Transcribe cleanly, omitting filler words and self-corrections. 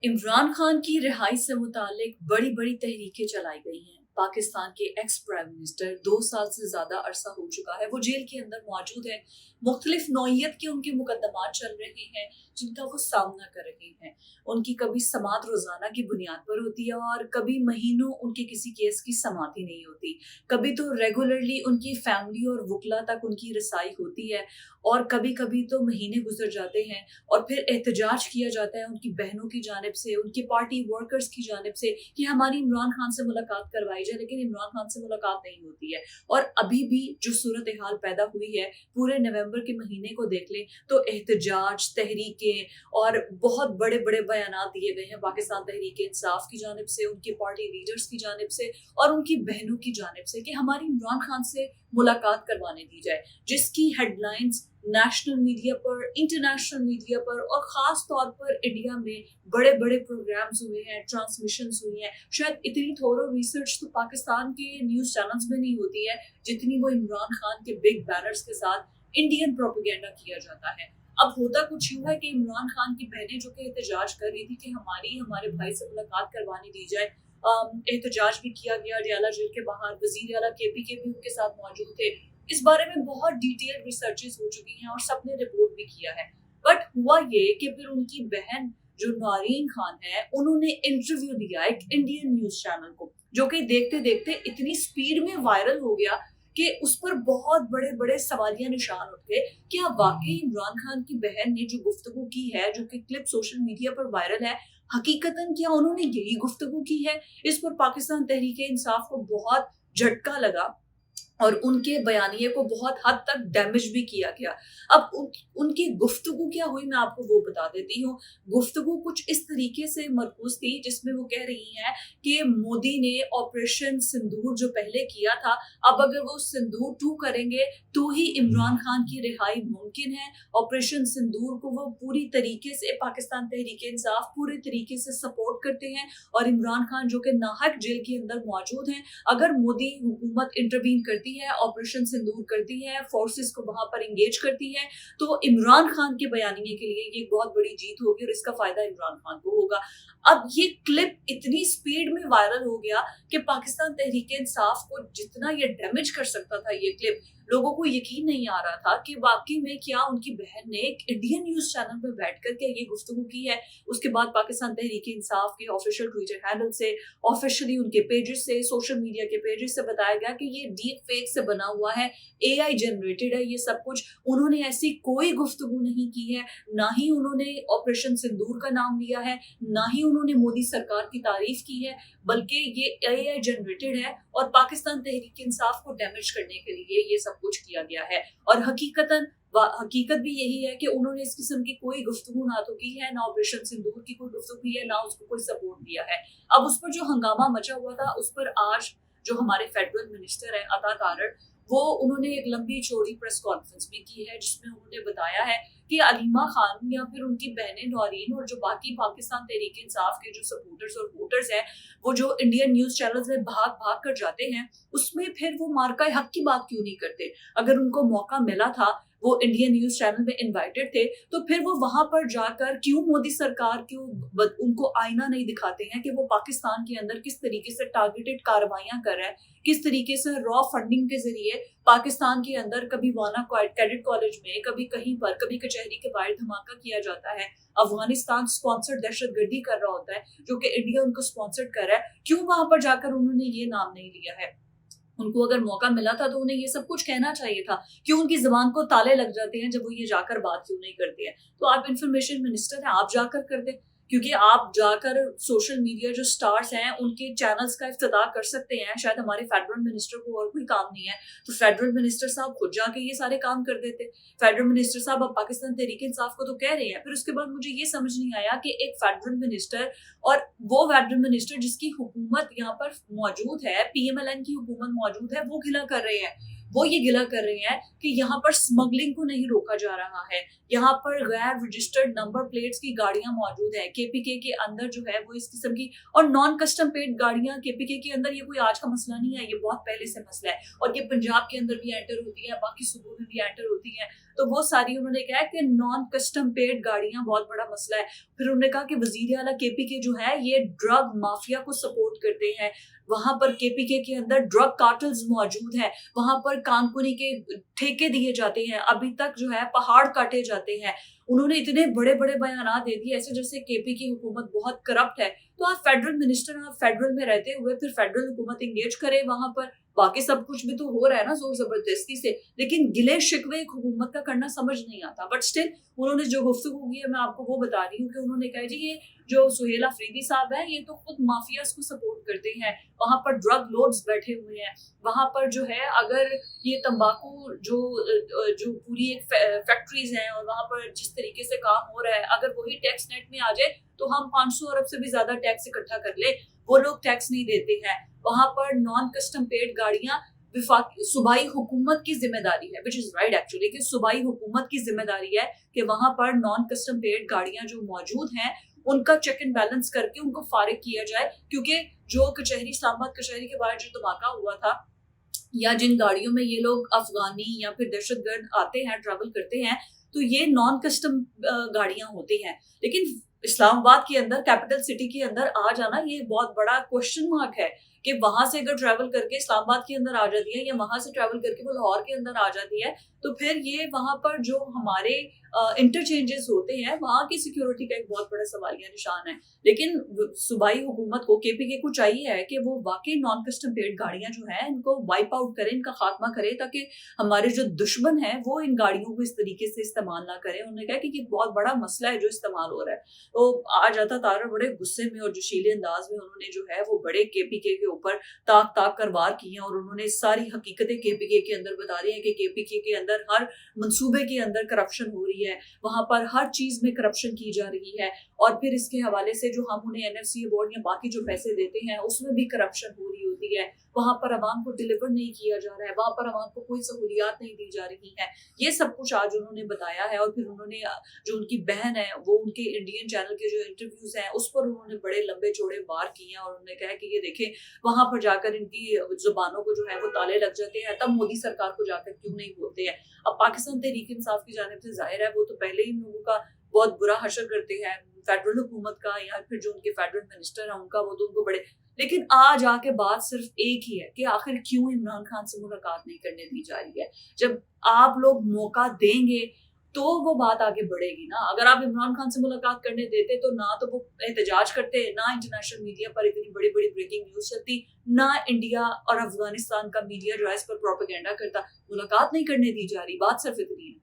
इमरान खान की रिहाई से मुतालिक बड़ी बड़ी तहरीकें चलाई गई हैं। पाकिस्तान के एक्स प्राइम मिनिस्टर 2 साल से ज्यादा अरसा हो चुका है वो जेल के अंदर मौजूद है। मुख्तलिफ नौइयत के उनके मुकदमात चल रहे हैं जिनका वो सामना कर रहे हैं। उनकी कभी समात रोजाना की बुनियाद पर होती है और कभी महीनों उनके किसी केस की समात ही नहीं होती। कभी तो रेगुलरली उनकी फैमिली और वकला तक उनकी रसाई होती है और कभी कभी तो महीने गुजर जाते हैं और फिर एहतजाज किया जाता है उनकी बहनों की जानिब से, उनकी पार्टी वर्कर्स की जानिब से कि हमारी इमरान खान से मुलाकात करवाई जाए, लेकिन इमरान खान से मुलाकात नहीं होती है। और अभी भी जो सूरत हाल पैदा हुई है, पूरे नवंबर के महीने को देख लें तो एहतजाज, तहरीकें और बहुत बड़े बड़े बयानात दिए गए हैं पाकिस्तान तहरीक इंसाफ की जानिब से, उनकी पार्टी लीडर्स की जानिब से और उनकी बहनों की जानिब से कि हमारी इमरान खान से मुलाकात करवाने दी जाए, जिसकी हेडलाइंस नेशनल मीडिया पर, इंटरनेशनल मीडिया पर और खास तौर पर इंडिया में बड़े बड़े प्रोग्राम्स हुए हैं, ट्रांसमिशंस हुई हैं। शायद इतनी थोरो रिसर्च तो पाकिस्तान के न्यूज़ चैनल्स में नहीं होती है जितनी वो इमरान खान के बिग बैनर्स के साथ इंडियन प्रोपेगेंडा किया जाता है। अब होता कुछ यूं है कि इमरान खान की बहनें जो कि एहतजाज कर रही थी कि हमारे भाई से मुलाकात करवाने दी जाए, एहतजाज भी किया गया डियाला जेल के बाहर। वजीर आला केपी भी उनके साथ मौजूद थे। इस बारे में बहुत डिटेल रिसर्चेस हो चुकी हैं और सबने रिपोर्ट भी किया है। बट हुआ ये कि फिर उनकी बहन जो नौरीन खान है, उन्होंने इंटरव्यू दिया एक इंडियन न्यूज चैनल को, जो कि देखते देखते इतनी स्पीड में वायरल हो गया कि उस पर बहुत बड़े बड़े सवालिया निशान उठ गए। क्या वाकई इमरान खान की बहन ने जो गुफ्तगू की है, जो कि क्लिप सोशल मीडिया पर वायरल है, हकीकतन क्या उन्होंने यही गुफ्तगू की है? इस पर पाकिस्तान तहरीक इंसाफ को बहुत झटका लगा और उनके बयानिए को बहुत हद तक डैमेज भी किया गया। अब उनकी गुफ्तगू क्या हुई, मैं आपको वो बता देती हूँ। गुफ्तगू कुछ इस तरीके से मरकूज थी जिसमें वो कह रही हैं कि मोदी ने ऑपरेशन सिंदूर जो पहले किया था, अब अगर वो सिंदूर 2 करेंगे तो ही इमरान खान की रिहाई मुमकिन है। ऑपरेशन सिंदूर को वो पूरी तरीके से, पाकिस्तान तहरीक इंसाफ पूरे तरीके से सपोर्ट करते हैं और इमरान खान जो कि नाहक जेल के अंदर मौजूद हैं, अगर मोदी हुकूमत इंटरवीन करती है, ऑपरेशन सिंदूर करती है, फोर्सेस को वहां पर एंगेज करती है, तो इमरान खान के बयानिए के लिए ये बहुत बड़ी जीत होगी और इसका फायदा इमरान खान को होगा। अब ये क्लिप इतनी स्पीड में वायरल हो गया कि पाकिस्तान तहरीक इंसाफ को जितना ये डैमेज कर सकता था ये क्लिप, लोगों को यकीन नहीं आ रहा था कि वाकई में क्या उनकी बहन ने एक इंडियन न्यूज चैनल पर बैठकर क्या ये गुफ्तगू की है। उसके बाद पाकिस्तान तहरीक इंसाफ के ऑफिशियल ट्विटर हैंडल से, ऑफिशियली उनके पेजेस से, सोशल मीडिया के पेजेस से बताया गया कि ये डीप फेक से बना हुआ है, एआई जनरेटेड है ये सब कुछ। उन्होंने ऐसी कोई गुफ्तगू नहीं की है, ना ही उन्होंने ऑपरेशन सिंदूर का नाम लिया है, ना ही उन्होंने मोदी सरकार की तारीफ की है, बल्कि ये एआई जनरेटेड है और पाकिस्तान तहरीक इंसाफ को डैमेज करने के लिए ये सब कुछ किया गया है। और हकीकत भी यही है कि उन्होंने इस किस्म की कोई गुफ्तगू ना तो की है, ना ऑपरेशन सिंदूर की कोई गुफ्तगू की है, ना उसको कोई सपोर्ट दिया है। अब उस पर जो हंगामा मचा हुआ था, उस पर आज जो हमारे फेडरल मिनिस्टर हैं अता तारड़, वो उन्होंने एक लंबी चौड़ी प्रेस कॉन्फ्रेंस भी की है जिसमें उन्होंने बताया है कि अलीमा खान या फिर उनकी बहनें नौरीन और जो बाकी पाकिस्तान तहरीक इंसाफ के जो सपोर्टर्स और वोटर्स हैं, वो जो इंडियन न्यूज चैनल्स में भाग भाग कर जाते हैं, उसमें फिर वो मार्का हक की बात क्यों नहीं करते? अगर उनको मौका मिला था, वो इंडियन न्यूज चैनल में इनवाइटेड थे, तो फिर वो वहां पर जाकर क्यों मोदी सरकार क्यों उनको आईना नहीं दिखाते हैं कि वो पाकिस्तान के अंदर किस तरीके से टारगेटेड कार्रवाइयां कर रहा है, किस तरीके से रॉ फंडिंग के जरिए पाकिस्तान के अंदर कभी वाना कैडेट कॉलेज में, कभी कहीं पर, कभी कचहरी के बाहर धमाका किया जाता है। अफगानिस्तान स्पॉन्सर्ड दहशतगर्दी कर रहा होता है जो कि इंडिया उनको स्पॉन्सर्ड कर रहा है। क्यों वहां पर जाकर उन्होंने ये नाम नहीं लिया है? उनको अगर मौका मिला था तो उन्हें ये सब कुछ कहना चाहिए था। क्यों उनकी ज़बान को ताले लग जाते हैं जब वो ये जाकर बात क्यों नहीं करते हैं? तो आप इंफॉर्मेशन मिनिस्टर हैं, आप जाकर कर दें, क्योंकि आप जाकर सोशल मीडिया जो स्टार्स हैं उनके चैनल्स का इफ्तिताह कर सकते हैं। शायद हमारे फेडरल मिनिस्टर को और कोई काम नहीं है, तो फेडरल मिनिस्टर साहब खुद जाके ये सारे काम कर देते। फेडरल मिनिस्टर साहब अब पाकिस्तान तहरीक इंसाफ को तो कह रहे हैं, फिर उसके बाद मुझे ये समझ नहीं आया कि एक फेडरल मिनिस्टर, और वो फेडरल मिनिस्टर जिसकी हुकूमत यहाँ पर मौजूद है, पीएमएलएन की हुकूमत मौजूद है, वो गिला कर रहे हैं। वो ये गिला कर रहे हैं कि यहाँ पर स्मगलिंग को नहीं रोका जा रहा है, यहाँ पर गैर रजिस्टर्ड नंबर प्लेट्स की गाड़ियां मौजूद है केपीके के अंदर जो है वो इस किस्म की, और नॉन कस्टम प्लेट गाड़ियां केपीके के अंदर, ये कोई आज का मसला नहीं है, ये बहुत पहले से मसला है और ये पंजाब के अंदर भी एंटर होती है, बाकी सूबों में भी एंटर होती है। تو وہ ساری انہوں نے کہا کہ نان کسٹم پیڈ گاڑیاں بہت بڑا مسئلہ ہے. پھر انہوں نے کہا کہ وزیر اعلیٰ کے پی کے جو ہے یہ ڈرگ مافیا کو سپورٹ کرتے ہیں, وہاں پر کے پی کے اندر ڈرگ کارٹلز موجود ہیں, وہاں پر کانکنی کے ٹھیکے دیے جاتے ہیں, ابھی تک جو ہے پہاڑ کاٹے جاتے ہیں. انہوں نے اتنے بڑے بڑے بیانات دے دیے ایسے جیسے کے پی کی حکومت بہت کرپٹ ہے. تو آپ فیڈرل منسٹر, آپ فیڈرل میں رہتے ہوئے پھر فیڈرل حکومت انگیج کرے وہاں پر, باقی سب کچھ بھی تو ہو رہا ہے نا زور زبردستی سے, لیکن گلے شکوے ایک حکومت کا کرنا سمجھ نہیں آتا. بٹ اسٹل انہوں نے جو گفتگو کی ہے میں آپ کو وہ بتا رہی ہوں کہ انہوں نے کہا جی یہ جو سہیل افریدی صاحب ہیں یہ تو خود مافیاز کو سپورٹ کرتے ہیں, وہاں پر ڈرگ لورڈز بیٹھے ہوئے ہیں, وہاں پر جو ہے اگر یہ تمباکو جو پوری ایک فیکٹریز ہیں اور وہاں پر جس طریقے سے کام ہو رہا ہے, اگر وہی ٹیکس نیٹ میں آ جائے تو ہم 500 ارب سے بھی زیادہ ٹیکس اکٹھا کر لیں, وہ لوگ ٹیکس نہیں دیتے ہیں. وہاں پر نان کسٹم پیڈ گاڑیاں صوبائی حکومت کی ذمہ داری ہے, which is right actually, کہ صوبائی حکومت کی ذمہ داری ہے کہ وہاں پر نان کسٹم پیڈ گاڑیاں جو موجود ہیں ان کا چیک اینڈ بیلنس کر کے ان کو فارغ کیا جائے. کیونکہ جو کچہری اسلام آباد کچہری کے باہر جو دھماکہ ہوا تھا, یا جن گاڑیوں میں یہ لوگ افغانی یا پھر دہشت گرد آتے ہیں ٹریول کرتے ہیں, تو یہ نان کسٹم گاڑیاں ہوتی ہیں. لیکن اسلام آباد کے اندر, کیپٹل سٹی کے اندر آ جانا یہ بہت بڑا کوشچن مارک ہے کہ وہاں سے اگر ٹریول کر کے اسلام آباد کے اندر آ جاتی ہے یا وہاں سے ٹریول کر کے وہ لاہور کے اندر آ جاتی ہے, تو پھر یہ وہاں پر جو ہمارے انٹرچینجز ہوتے ہیں وہاں کی سیکیورٹی کا ایک بہت بڑا سوالیہ نشان ہے. لیکن صوبائی حکومت کو, کے پی کے کو چاہیے ہے کہ وہ واقعی نان کسٹم پیڈ گاڑیاں جو ہیں ان کو وائپ آؤٹ کرے, ان کا خاتمہ کرے, تاکہ ہمارے جو دشمن ہیں وہ ان گاڑیوں کو اس طریقے سے استعمال نہ کریں. انہوں نے کہا کہ یہ بہت بڑا مسئلہ ہے جو استعمال ہو رہا ہے. تو آ جاتا تارا بڑے غصے میں اور جوشیلے انداز میں انہوں نے جو ہے وہ بڑے کے پی کے اوپر تاک تاک کر وار کی ہیں, اور انہوں نے ساری حقیقتیں کے پی کے اندر بتا رہی ہیں کہ کے پی کے اندر ہر منصوبے کے اندر کرپشن ہو رہی ہے, وہاں پر ہر چیز میں کرپشن کی جا رہی ہے, اور پھر اس کے حوالے سے جو ہم انہیں NFC ایوارڈ یا باقی جو پیسے دیتے ہیں اس میں بھی کرپشن ہو رہی ہوتی ہے. وہاں پر عوام کو ڈیلیور نہیں کیا جا رہا ہے, وہاں پر عوام کو کوئی سہولیات نہیں دی جا رہی ہیں. یہ سب کچھ آج انہوں نے بتایا ہے. اور پھر انہوں نے جو ان کی بہن ہے وہ ان کے انڈین چینل کے جو انٹرویوز ہیں اس پر انہوں نے بڑے لمبے چوڑے وار کیے ہیں, اور انہوں نے کہا کہ یہ دیکھیں وہاں پر جا کر ان کی زبانوں کو جو ہے وہ تالے لگ جاتے ہیں, تب مودی سرکار کو جا کر کیوں نہیں بولتے ہیں. اب پاکستان تحریک انصاف کی جانب سے ظاہر ہے وہ تو پہلے ہی ان لوگوں کا بہت برا حشر کرتے ہیں, فیڈرل حکومت کا یا پھر جو ان کے فیڈرل منسٹر ہیں ان کا, وہ تو ان کو بڑے. لیکن آج آ کے بات صرف ایک ہی ہے کہ آخر کیوں عمران خان سے ملاقات نہیں کرنے دی جا رہی ہے. جب آپ لوگ موقع دیں گے تو وہ بات آگے بڑھے گی نا. اگر آپ عمران خان سے ملاقات کرنے دیتے تو نہ تو وہ احتجاج کرتے, نہ انٹرنیشنل میڈیا پر اتنی بڑی بڑی بریکنگ نیوز چلتی, نہ انڈیا اور افغانستان کا میڈیا جو ہے اس پر پروپیگنڈا کرتا. ملاقات نہیں کرنے دی جا رہی, بات صرف اتنی ہے.